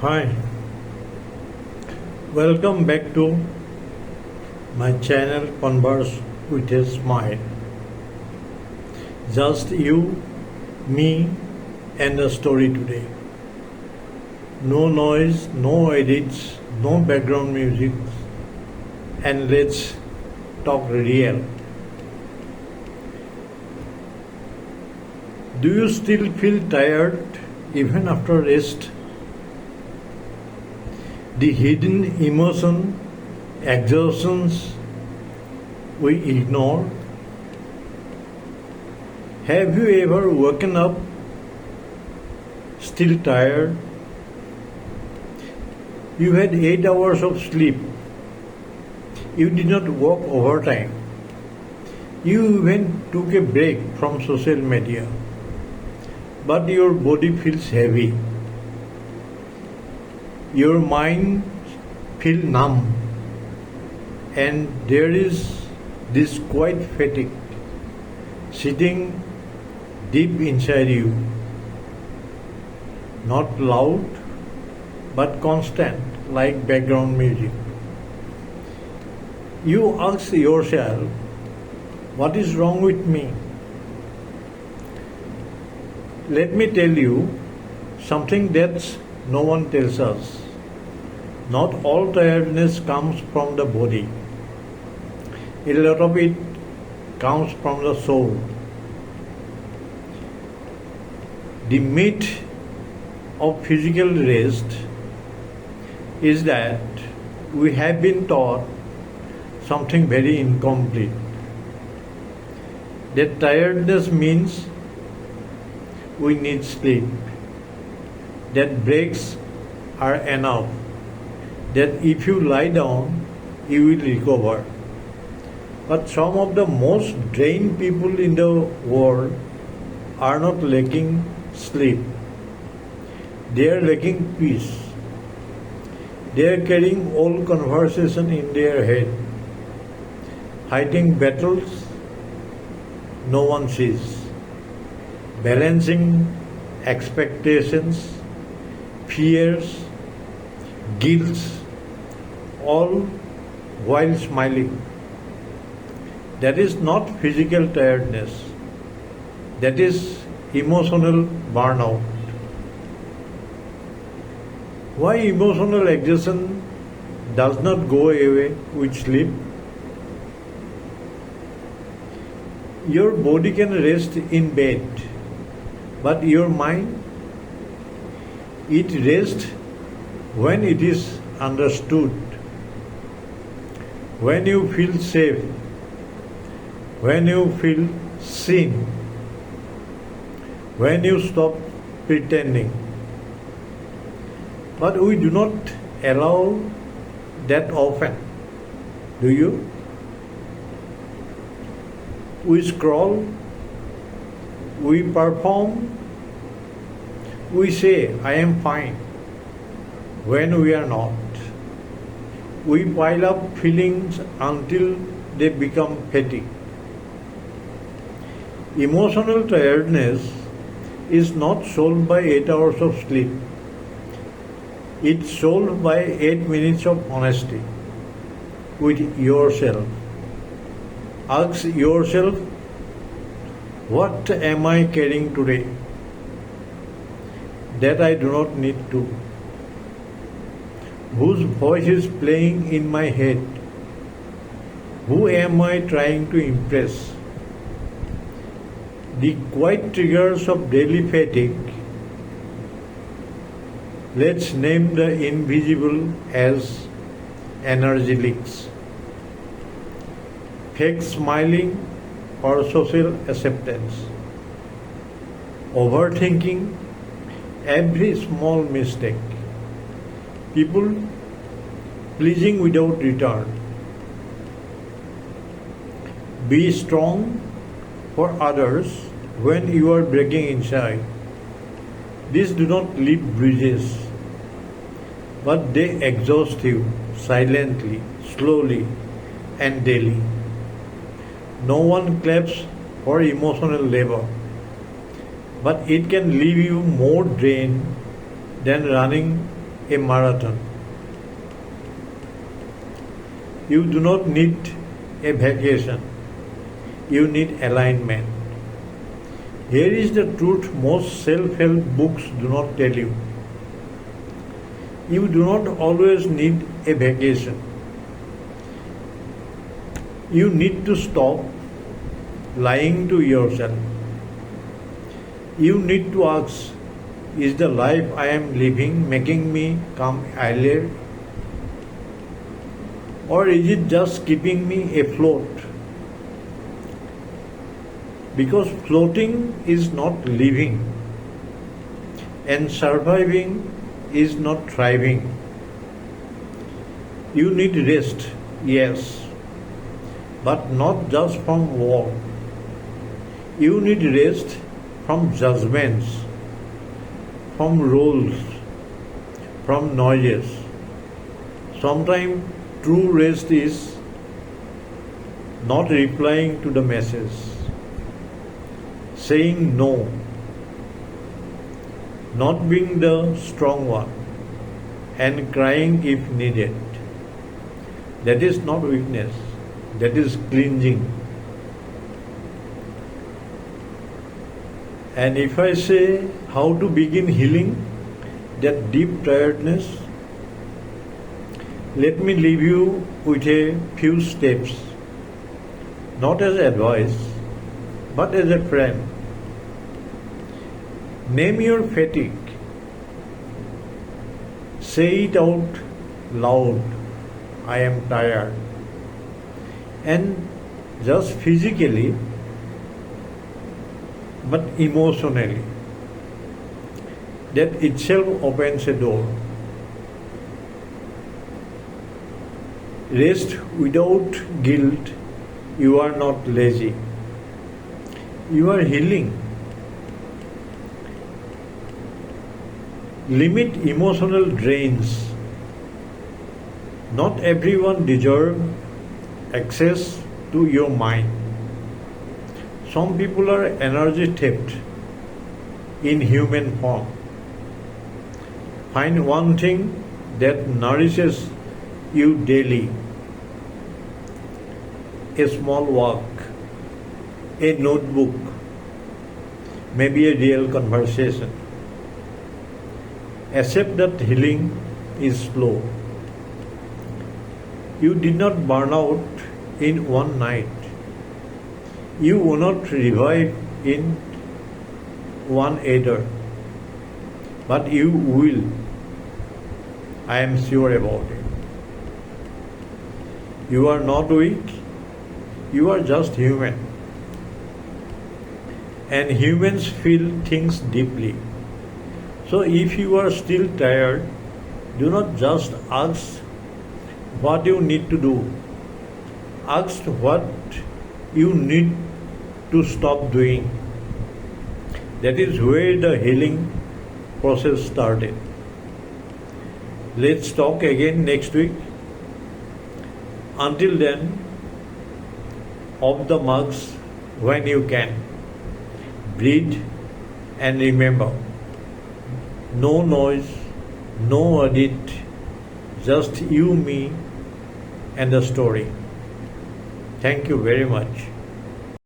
Hi, welcome back to my channel Converse with a Smile. Just you, me, and a story today. No noise, no edits, no background music, and let's talk real. Do you still feel tired even after rest? The hidden emotion, exhaustions we ignore. Have you ever woken up still tired? You had 8 hours of sleep. You did not work overtime. You even took a break from social media. But your body feels heavy. Your mind feels numb. And there is this quiet fatigue sitting deep inside you. Not loud, but constant, like background music. You ask yourself, what is wrong with me? Let me tell you something that no one tells us. Not all tiredness comes from the body. A lot of it comes from the soul. The myth of physical rest is that we have been taught something very incomplete. That tiredness means we need sleep. That breaks are enough. That if you lie down, you will recover. But some of the most drained people in the world are not lacking sleep. They are lacking peace. They are carrying all conversation in their head, fighting battles no one sees, balancing expectations, fears, guilt, all while smiling. That is not physical tiredness. That is emotional burnout. Why emotional exhaustion does not go away with sleep? Your body can rest in bed, but your mind, it rests when it is understood, when you feel safe, when you feel seen, when you stop pretending. But we do not allow that often, do you? We scroll, we perform, we say, I am fine, when we are not. We pile up feelings until they become fatigue. Emotional tiredness is not solved by 8 hours of sleep. It's solved by 8 minutes of honesty with yourself. Ask yourself, what am I carrying today that I do not need to? Whose voice is playing in my head? Who am I trying to impress? The quiet triggers of daily fatigue, let's name the invisible as energy leaks. Fake smiling or social acceptance. Overthinking every small mistake. People pleasing without return. Be strong for others when you are breaking inside. These do not leave bridges, but they exhaust you silently, slowly, and daily. No one claps for emotional labor, but it can leave you more drained than running a marathon. You do not need a vacation. You need alignment. Here is the truth most self-help books do not tell you. You do not always need a vacation. You need to stop lying to yourself. You need to ask, is the life I am living making me come earlier? Or is it just keeping me afloat? Because floating is not living, and surviving is not thriving. You need rest, yes, but not just from work. You need rest from judgments, from roles, from noises. Sometimes true rest is not replying to the message, saying no, not being the strong one, and crying if needed. That is not weakness, that is cleansing. And if I say how to begin healing that deep tiredness, let me leave you with a few steps, not as advice, but as a friend. Name your fatigue. Say it out loud. I am tired. And just physically, but emotionally. That itself opens a door. Rest without guilt. You are not lazy. You are healing. Limit emotional drains. Not everyone deserves access to your mind. Some people are energy theft in human form. Find one thing that nourishes you daily. A small walk, a notebook, maybe a real conversation. Accept that healing is slow. You did not burn out in one night. You will not revive in one either. But you will. I am sure about it. You are not weak. You are just human. And humans feel things deeply. So if you are still tired, do not just ask what you need to do. Ask what you need to stop doing. That is where the healing process started. Let's talk again next week. Until then, off the mugs when you can. Breathe and remember, no noise, no edit, just you, me, and the story. Thank you very much.